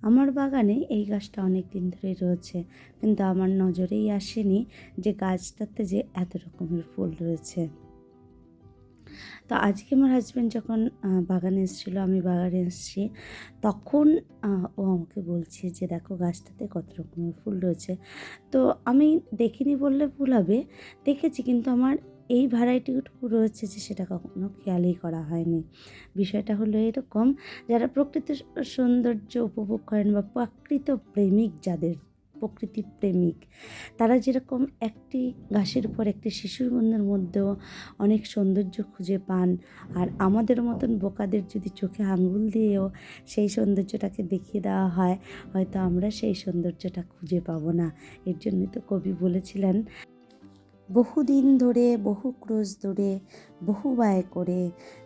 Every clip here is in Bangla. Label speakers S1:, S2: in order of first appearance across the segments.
S1: আমার বাগানে এই গাছটা অনেক দিন ধরেই রয়েছে, কিন্তু আমার নজরেই আসেনি যে গাছটাতে যে এত রকমের ফুল রয়েছে। তো আজকে আমার হাজব্যান্ড যখন বাগানে এসেছিলো, আমি বাগানে এসেছি, তখন ও আমাকে বলছে যে দেখো গাছটাতে কত রকমের ফুল রয়েছে। তো আমি দেখিনি বললে ভুল হবে, দেখেছি, কিন্তু আমার এই ভ্যারাইটিটুকু রয়েছে যে সেটা কখনো খেয়ালই করা হয়নি। বিষয়টা হলো এরকম, যারা প্রকৃতির সৌন্দর্য উপভোগ করেন বা প্রাকৃত প্রেমিক, যাদের প্রকৃতি প্রেমিক, তারা যেরকম একটি ঘাসের উপর একটি শিশুর মনের মধ্যেও অনেক সৌন্দর্য খুঁজে পান, আর আমাদের মতন বোকাদের যদি চোখে আঙ্গুল দিয়েও সেই সৌন্দর্যটাকে দেখিয়ে দেওয়া হয়, হয়তো আমরা সেই সৌন্দর্যটা খুঁজে পাবো না। এর জন্য তো কবি বলেছিলেন, বহুদিন ধরে বহু ক্রোশ ধরে বহু ব্যয় করে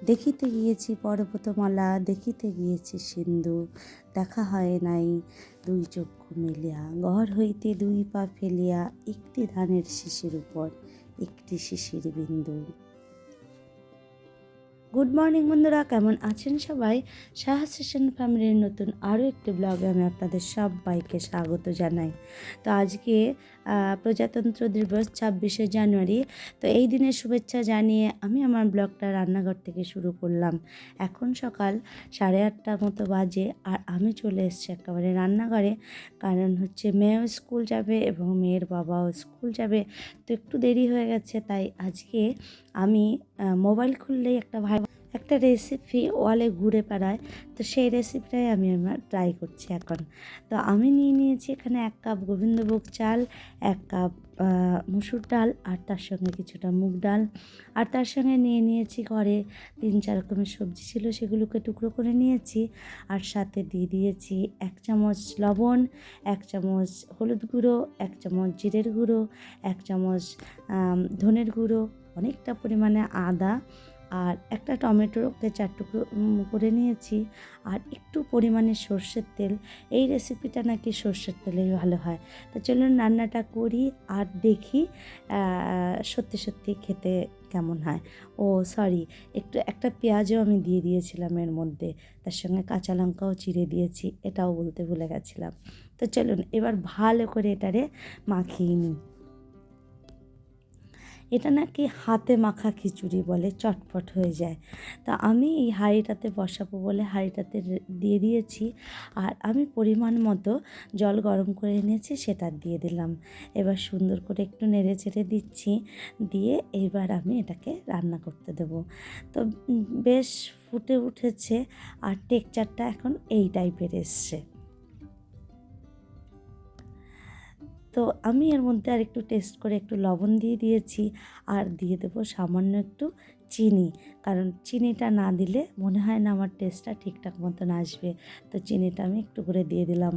S1: দেখিতে গিয়েছি পর্বতমালা, দেখিতে গিয়েছি সিন্ধু, দেখা হয় নাই দুই চক্ষু মেলিয়া, ঘর হইতে দুই পা ফেলিয়া একটি ধানের শীষের উপর একটি শিশির বিন্দু। গুড মর্নিং বন্ধুরা, কেমন আছেন সবাই? সাহা সেশন ফ্যামিলির নতুন আরও একটি ব্লগে আমি আপনাদের সবাইকে স্বাগত জানাই। তো আজকে প্রজাতন্ত্র দিবস 26শে জানুয়ারি। তো এই দিনের শুভেচ্ছা জানিয়ে আমি আমার ব্লগটা রান্নাঘর থেকে শুরু করলাম। এখন সকাল 8:30 মতো বাজে, আর আমি চলে এসেছি একেবারে রান্নাঘরে, কারণ হচ্ছে মেয়েও স্কুল যাবে এবং মেয়ের বাবাও স্কুল যাবে। তো একটু দেরি হয়ে গেছে, তাই আজকে আমি মোবাইল খুললেই একটা রেসিপি ওয়ালে ঘুরে বেড়ায়, তো সেই রেসিপিটাই আমি আমার ট্রাই করছি এখন। তো আমি নিয়ে নিয়েছি এখানে 1 কাপ গোবিন্দভোগ চাল, 1 কাপ মুসুর ডাল, আর তার সঙ্গে কিছুটা মুগ ডাল, আর তার সঙ্গে নিয়ে নিয়েছি ঘরে 3-4 রকমের সবজি ছিল, সেগুলোকে টুকরো করে নিয়েছি, আর সাথে দিয়ে দিয়েছি 1 চামচ লবণ, 1 চামচ হলুদ গুঁড়ো, 1 চামচ জিরের গুঁড়ো, 1 চামচ ধনের গুঁড়ো, অনেকটা পরিমাণে আদা, আর একটা টমেটোকে 4 টুকরো করে নিয়েছি, আর একটু পরিমাণে সর্ষের তেল। এই রেসিপিটা নাকি সর্ষের তেলেই ভালো হয়। তো চলুন রান্নাটা করি আর দেখি সত্যি সত্যি খেতে কেমন হয়। ও সরি, একটা পেঁয়াজও আমি দিয়ে দিয়েছিলাম এর মধ্যে, তার সঙ্গে কাঁচা লঙ্কাও চিড়ে দিয়েছি, এটাও বলতে ভুলে গেছিলাম। তো চলুন এবার ভালো করে এটারে মাখিয়ে নিই। এটা নাকি হাতে মাখা খিচুড়ি বলে, চটপট হয়ে যায়। তা আমি এই হাঁড়িটাতে বসাবো বলে হাঁড়িটাতে দিয়ে দিয়েছি, আর আমি পরিমাণ মতো জল গরম করে এনেছি, সেটা দিয়ে দিলাম। এবার সুন্দর করে একটু নেড়ে চেড়ে দিচ্ছি, দিয়ে এবার আমি এটাকে রান্না করতে দেবো। তো বেশ ফুটে উঠেছে, আর টেক্সচারটা এখন এই টাইপের এসছে। তো আমি এর মধ্যে আর একটু টেস্ট করে একটু লবণ দিয়ে দিয়েছি, আর দিয়ে দেবো সামান্য একটু চিনি, কারণ চিনিটা না দিলে মনে হয় না আমার টেস্টটা ঠিকঠাক মতন আসবে। তো চিনিটা আমি একটু করে দিয়ে দিলাম।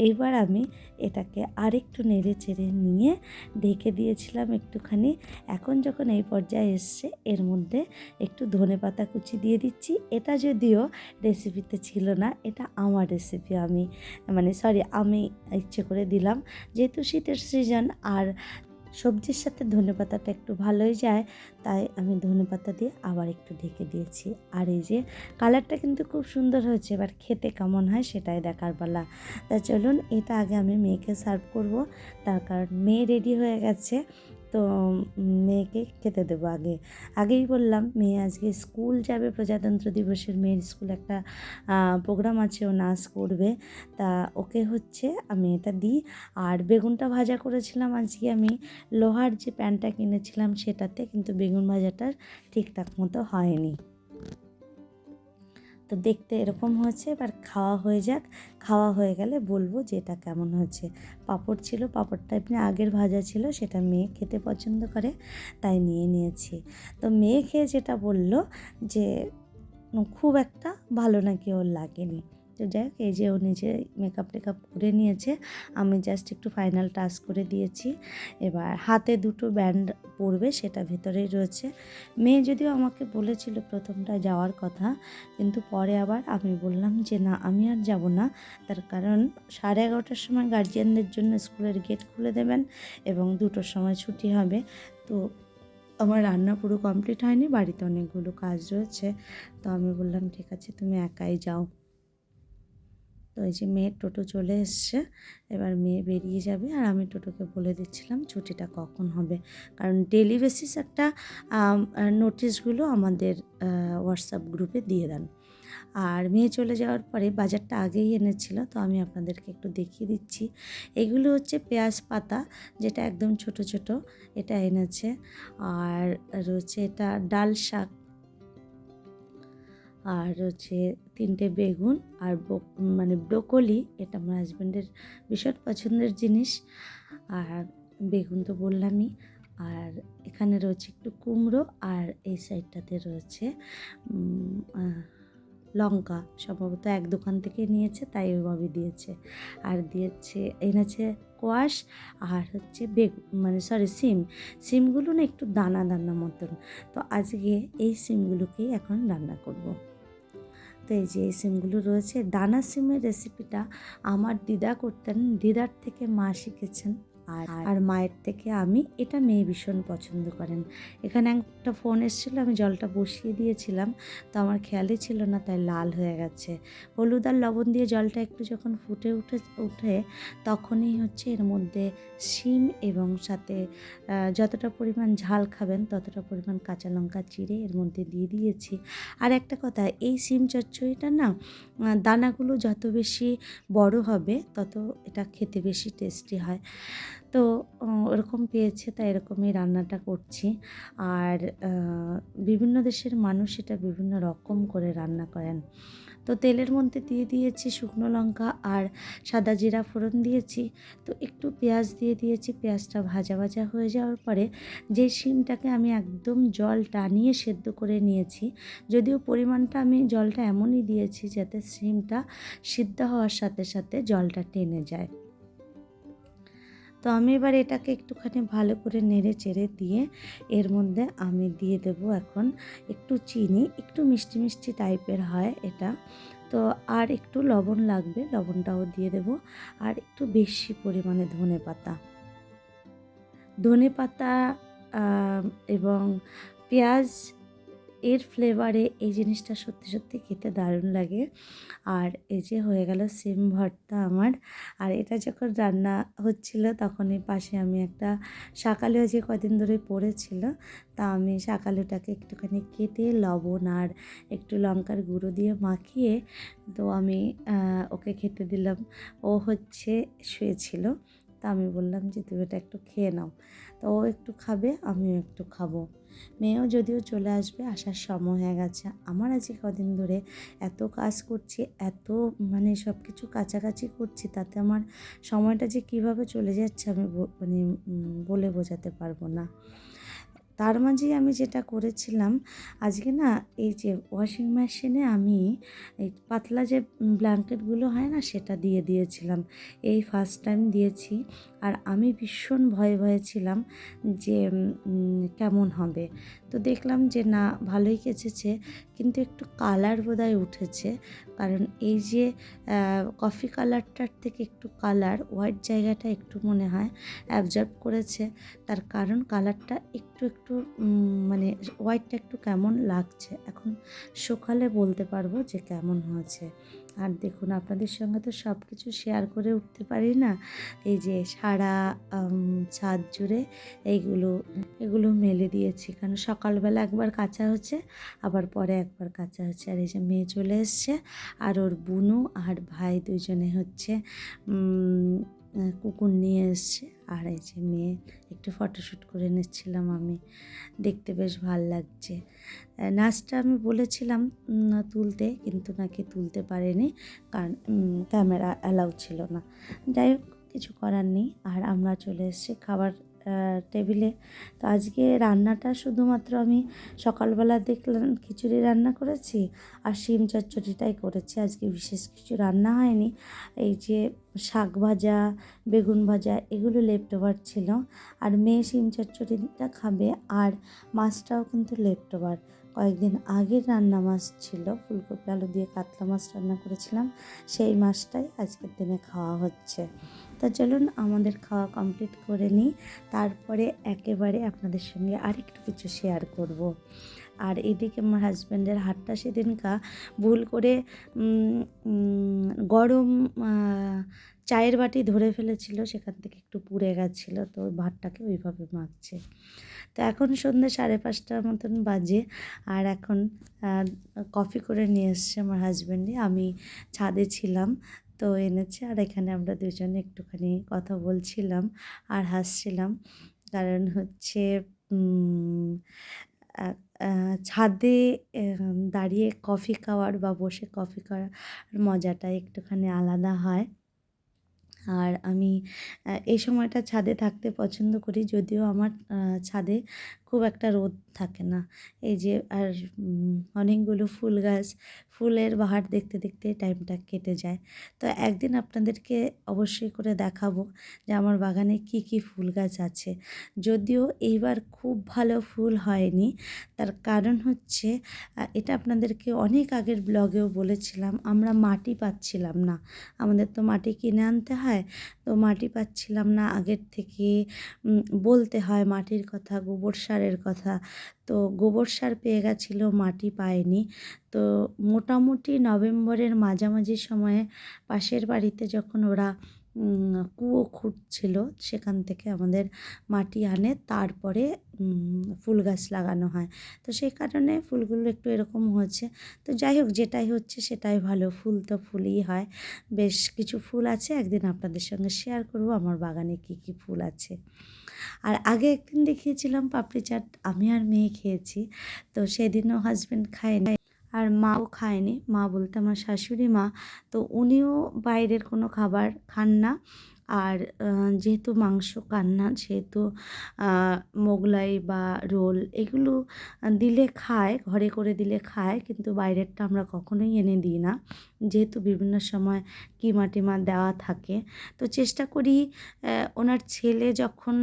S1: এইবার আমি এটাকে আরেকটু নেড়ে চেড়ে নিয়ে ঢেকে দিয়েছিলাম একটুখানি। এখন যখন এই পর্যায়ে এসছে, এর মধ্যে একটু ধনেপাতা কুচি দিয়ে দিচ্ছি। এটা যদিও রেসিপিতে ছিল না, এটা আমার রেসিপি, আমি ইচ্ছে করে দিলাম, যেহেতু শীতের সিজন আর সবজির সাথে ধনেপাতাটা একটু ভালোই যায়, তাই আমি ধনেপাতা দিয়ে আবার একটু ঢেকে দিয়েছি। আর এই যে কালারটা কিন্তু খুব সুন্দর হয়েছে, এবার খেতে কেমন হয় সেটাই দেখার পালা। তা চলুন এটা আগে আমি মেয়েকে সার্ভ করব, তার কারণ মেয়ে রেডি হয়ে গেছে। তো মেয়েকে খেতে দেবো আগেই বললাম, মেয়ে আজকে স্কুল যাবে, প্রজাতন্ত্র দিবসের মেয়ের স্কুল একটা প্রোগ্রাম আছে, ও নাচ করবে। তা ওকে হচ্ছে আমি এটা দিই। আর বেগুনটা ভাজা করেছিলাম আজকে আমি লোহার যে প্যানটা কিনেছিলাম সেটাতে, কিন্তু বেগুন ভাজাটা ঠিকঠাক মতো হয়নি। তো দেখতে এরকম হয়েছে, এবার খাওয়া হয়ে যাক, খাওয়া হয়ে গেলে বলবো যে এটা কেমন হয়েছে। পাঁপড় ছিল, পাঁপড়টা এমনি আগের ভাজা ছিল, সেটা মেয়ে খেতে পছন্দ করে তাই নিয়ে নিয়েছি। তো মেয়ে খেয়ে যেটা বলল যে খুব একটা ভালো নাকি ওর লাগেনি। তো যাই হোক, এই যে ও নিজে মেকআপ টেকআপ করে নিয়েছে, আমি জাস্ট একটু ফাইনাল টাচ করে দিয়েছি। এবার হাতে 2টো ব্যান্ড পরবে, সেটা ভেতরেই রয়েছে। মেয়ে যদিও আমাকে বলেছিল প্রথমটা যাওয়ার কথা, কিন্তু পরে আবার আমি বললাম যে না, আমি আর যাব না। তার কারণ 11:30টার সময় গার্জিয়ানদের জন্য স্কুলের গেট খুলে দেবেন এবং 2টোর সময় ছুটি হবে। তো আমার রান্না পুরো কমপ্লিট হয়নি, বাড়িতে অনেকগুলো কাজ রয়েছে। তো আমি বললাম ঠিক আছে, তুমি একাই যাও। তো এই যে মেয়ের টোটো চলে এসছে, এবার মেয়ে বেরিয়ে যাবে। আর আমি টোটোকে বলে দিচ্ছিলাম ছুটিটা কখন হবে, কারণ ডেলি বেসিস একটা নোটিশগুলো আমাদের হোয়াটসঅ্যাপ গ্রুপে দিয়ে দেন। আর মেয়ে চলে যাওয়ার পরে বাজারটা আগেই এনেছিল, তো আমি আপনাদেরকে একটু দেখিয়ে দিচ্ছি। এগুলো হচ্ছে পেঁয়াজ পাতা, যেটা একদম ছোট ছোট, এটা এনেছে। আর রয়েছে এটা ডাল শাক, আর হচ্ছে 3টে বেগুন, আর মানে ব্রোকলি, এটা আমার হাজব্যান্ডের ভীষণ পছন্দের জিনিস। আর বেগুন তো বললামই। আর এখানে রয়েছে একটু কুমড়ো, আর এই সাইডটাতে রয়েছে লঙ্কা, সম্ভবত এক দোকান থেকে নিয়েছে, তাই ওইভাবে দিয়েছে। আর এনেছে কোয়াশ, আর হচ্ছে মানে সিমগুলো না একটু দানা দানা মতন। তো আজকে এই সিমগুলোকেই এখন রান্না করব। তো এই যে এই সিমগুলো রয়েছে, দানা সিমের রেসিপিটা আমার দিদা করতেন, দিদার থেকে মা শিখেছেন, আর মায়ের থেকে আমি। এটা মেয়ে ভীষণ পছন্দ করেন। এখানে একটা ফোন এসেছিলো, আমি জলটা বসিয়ে দিয়েছিলাম, তো আমার খেয়ালই ছিল না, তাই লাল হয়ে গেছে। হলুদ আর লবণ দিয়ে জলটা একটু যখন ফুটে উঠে তখনই হচ্ছে এর মধ্যে শিম এবং সাথে যতটা পরিমাণ ঝাল খাবেন ততটা পরিমাণ কাঁচা লঙ্কা চিড়ে এর মধ্যে দিয়ে দিয়েছি। আর একটা কথা, এই শিম চচ্চড়িটা না দানাগুলো যত বেশি বড় হবে তত এটা খেতে বেশি টেস্টি হয়। তো ওরকম পেয়েছে, তাই এরকমই রান্নাটা করছি। আর বিভিন্ন দেশের মানুষ এটা বিভিন্ন রকম করে রান্না করেন। তো তেলের মধ্যে দিয়ে দিয়েছি শুকনো লঙ্কা আর সাদা জিরা ফোড়ন দিয়েছি। তো একটু পেঁয়াজ দিয়ে দিয়েছি। পেঁয়াজটা ভাজা ভাজা হয়ে যাওয়ার পরে যে শিমটাকে আমি একদম জল টানিয়ে সেদ্ধ করে নিয়েছি, যদিও পরিমাণটা আমি জলটা এমনই দিয়েছি যাতে শিমটা সিদ্ধ হওয়ার সাথে সাথে জলটা টেনে যায়। তো আমি এবার এটাকে একটুখানি ভালো করে নেড়ে চেড়ে দিয়ে এর মধ্যে আমি দিয়ে দেব এখন একটু চিনি, একটু মিষ্টি মিষ্টি টাইপের হয় এটা। তো আর একটু লবণ লাগবে, লবণটাও দিয়ে দেব। আর একটু বেশি পরিমাণে ধনে পাতা এবং পেঁয়াজ, এর ফ্লেভারে এই জিনিসটা সত্যি সত্যি খেতে দারুণ লাগে। আর এই যে হয়ে গেল সিম ভর্তা আমার। আর এটা যখন রান্না হচ্ছিল তখনই পাশে আমি একটা শাকালু যে কদিন ধরে পড়েছিল, তা আমি শাকালুটাকে একটুখানি কেটে লবণ আর একটু লঙ্কার গুঁড়ো দিয়ে মাখিয়ে তো আমি ওকে খেতে দিলাম। ও হচ্ছে শুয়েছিল, তা আমি বললাম যে তুমি এটা একটু খেয়ে নাও। তো ও একটু খাবে, আমিও একটু খাবো। মেয়েও যদিও চলে আসবে, আসার সময় হয়ে গেছে। আমার আজকে কদিন ধরে এত কাজ করছি, এত মানে সব কিছু কাছাকাছি করছি, তাতে আমার সময়টা যে কীভাবে চলে যাচ্ছে আমি মানে বলে বোঝাতে পারবো না। তার মাঝেই আমি যেটা করেছিলাম আজকে না, এই যে ওয়াশিং মেশিনে আমি এই পাতলা যে ব্ল্যাঙ্কেটগুলো হয় না সেটা দিয়ে দিয়েছিলাম। এই ফার্স্ট টাইম দিয়েছি। আর আমি ভীষণ ভয়ে ভয়ে ছিলাম যে কেমন হবে। তো দেখলাম যে না, ভালোই কেচেছে, কিন্তু একটু কালার বোধহয় উঠেছে। কারণ এই যে কফি কালারটার থেকে একটু কালার হোয়াইট জায়গাটা একটু মনে হয় অ্যাবজর্ব করেছে। তার কারণ কালারটা একটু মানে হোয়াইটটা একটু কেমন লাগছে। এখন সকালে বলতে পারবো যে কেমন হয়েছে। আর দেখুন, আপনাদের সঙ্গে তো সব কিছু শেয়ার করে উঠতে পারি না। এই যে সারা ছাদ জুড়ে এগুলো মেলে দিয়েছি, কারণ সকালবেলা একবার কাচা হচ্ছে, আবার পরে একবার কাচা হচ্ছে। আর এই যে মেয়ে চলে এসছে, আর ওর বুনু আর ভাই দুজনে হচ্ছে কুকুর নিয়ে এসছে। আর এই যে মেয়ে একটু ফটোশ্যুট করে নিচ্ছিলাম আমি, দেখতে বেশ ভাল লাগছে। নাচটা আমি বলেছিলাম তুলতে, কিন্তু নাকি তুলতে পারেনি, কারণ ক্যামেরা অ্যালাউ ছিল না। যাই হোক, কিছু করার নেই। আর আমরা চলে এসেছি খাবার টেবিলে। তো আজকে রান্নাটা শুধুমাত্র আমি সকালবেলা দেখলাম খিচুড়ি রান্না করেছি আর শিম চচ্চড়িটাই করেছি, আজকে বিশেষ কিছু রান্না হয়নি। এই যে শাক ভাজা, বেগুন ভাজা, এগুলো লেফট ওভার ছিল। আর মেয়ে শিম চচ্চড়িটা খাবে, আর মাছটাও কিন্তু লেফট ওভার, কয়েকদিন আগের রান্না মাছ ছিল, ফুলকপি আলু দিয়ে কাতলা মাছ রান্না করেছিলাম, সেই মাছটাই আজকের দিনে খাওয়া হচ্ছে। তা চলুন আমাদের খাওয়া কমপ্লিট করে নিই, তারপরে একেবারে আপনাদের সঙ্গে আরেকটু কিছু শেয়ার করব। আর এদিকে আমার হাজব্যান্ডের হাতটা সেদিনকা ভুল করে গরম চায়ের বাটি ধরে ফেলেছিল, সেখান থেকে একটু পুড়ে গেছিলো, তো ভাতটাকে ওইভাবে মাখছে। তো এখন সন্ধ্যে 5:30টার মতন বাজে, আর এখন কফি করে নিয়ে এসছে আমার হাজব্যান্ডে। আমি ছাদে ছিলাম তো এনেছে, আর এখানে আমরা দুজনে একটুখানি কথা বলছিলাম আর হাসছিলাম। কারণ হচ্ছে ছাদে দাঁড়িয়ে কফি খাওয়ার বা বসে কফি খাওয়ার মজাটা একটুখানি আলাদা হয়। আর আমি এই সময়টা ছাদে থাকতে পছন্দ করি, যদিও আমার ছাদে খুব একটা রোদ থাকে না। এই যে আর অনেকগুলো ফুল গাছ, ফুলের বাহার দেখতে দেখতে টাইমটা কেটে যায়। তো একদিন আপনাদেরকে অবশ্যই করে দেখাবো যে আমার বাগানে কি কি ফুল গাছ আছে। যদিও এইবার খুব ভালো ফুল হয়নি, তার কারণ হচ্ছে এটা আপনাদেরকে অনেক আগের ব্লগেও বলেছিলাম, আমরা মাটি পাচ্ছিলাম না। আমাদের তো মাটি কিনে আনতে হয়, তো মাটি পাচ্ছিলাম না। আগের থেকে বলতে হয় মাটির কথা, গোবর সারের কথা। তো গোবর সার পেয়ে গেছিলো, মাটি পায়নি। তো মোটামুটি নভেম্বরের মাঝামাঝি সময়ে পাশের বাড়িতে যখন ওরা কুয়ো খুঁড়ছিল, সেখান থেকে আমাদের মাটি আনে, তারপরে ফুল গাছ লাগানো হয়। তো সেই কারণে ফুলগুলো একটু এরকম হয়েছে। তো যাই হোক, যেটাই হচ্ছে সেটাই ভালো, ফুল তো ফুলই হয়। বেশ কিছু ফুল আছে, একদিন আপনাদের সঙ্গে শেয়ার করব আমার বাগানে কি কি ফুল আছে। আর আগে একদিন দেখিয়েছিলাম পাপড়ি চাট, আমি আর মেয়ে খেয়েছি। তো সেদিনও হাজব্যান্ড খায়নি আর মাও খায়নি। মা বলতে আমার শাশুড়ি মা, তো উনিও বাইরের কোনো খাবার খান না। আর যেহেতু মাংস খান না, সেহেতু মোগলাই বা রোল এগুলো দিলে খায়, ঘরে করে দিলে খায়, কিন্তু বাইরেরটা আমরা কখনোই এনে দিই না, যেহেতু বিভিন্ন সময় কিমা টিমা দেওয়া থাকে। তো চেষ্টা করি ওনার ছেলে যখন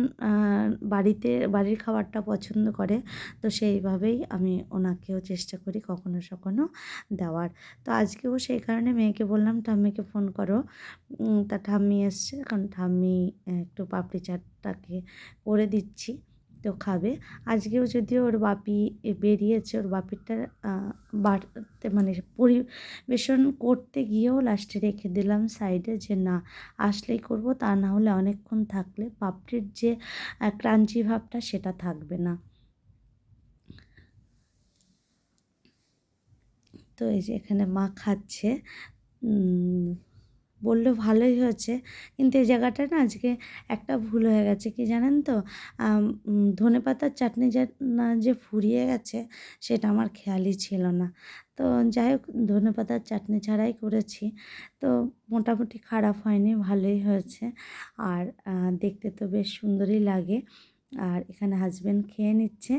S1: বাড়ির খাবারটা পছন্দ করে, তো সেইভাবেই আমি ওনাকেও চেষ্টা করি কখনো সখনো দেওয়ার। তো আজকেও সেই কারণে মেয়েকে বললাম ঠাম্মিকে ফোন করো। তা ঠাম্মি এসছে, কারণ ঠাম্মি একটু পাপড়ি চাটটাকে করে দিচ্ছি, তো খাবে। আজকেও যদিও ওর বাপি বেরিয়েছে, ওর বাপিরটা বাড়তে মানে পরিবেশন করতে গিয়েও লাস্টে রেখে দিলাম সাইডে, যে না আসলেই করব, তা না হলে অনেকক্ষণ থাকলে পাপড়ির যে ক্রাঞ্চি ভাবটা সেটা থাকবে না। তো এই যে এখানে মা খাচ্ছে, বললো ভালোই হয়েছে, কিন্তু এই জায়গাটা না আজকে একটা ভুল হয়ে গেছে, কি জানেন তো, ধনেপাতার চাটনি যে ফুরিয়ে গেছে সেটা আমার খেয়ালই ছিল না। তো যাই হোক, ধনেপাতার চাটনি ছাড়াই করেছি, তো মোটামুটি খারাপ হয়নি, ভালোই হয়েছে। আর দেখতে তো বেশ সুন্দরই লাগে। আর এখানে হাজব্যান্ড খেয়ে নিচ্ছে।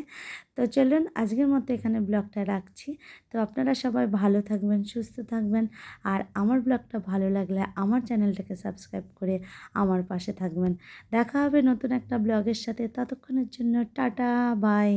S1: তো চলুন আজকের মতো এখানে ব্লগটা রাখছি। তো আপনারা সবাই ভালো থাকবেন, সুস্থ থাকবেন, আর আমার ব্লগটা ভালো লাগলে আমার চ্যানেলটাকে সাবস্ক্রাইব করে আমার পাশে থাকবেন। দেখা হবে নতুন একটা ব্লগের সাথে, ততক্ষণের জন্য টাটা, বাই।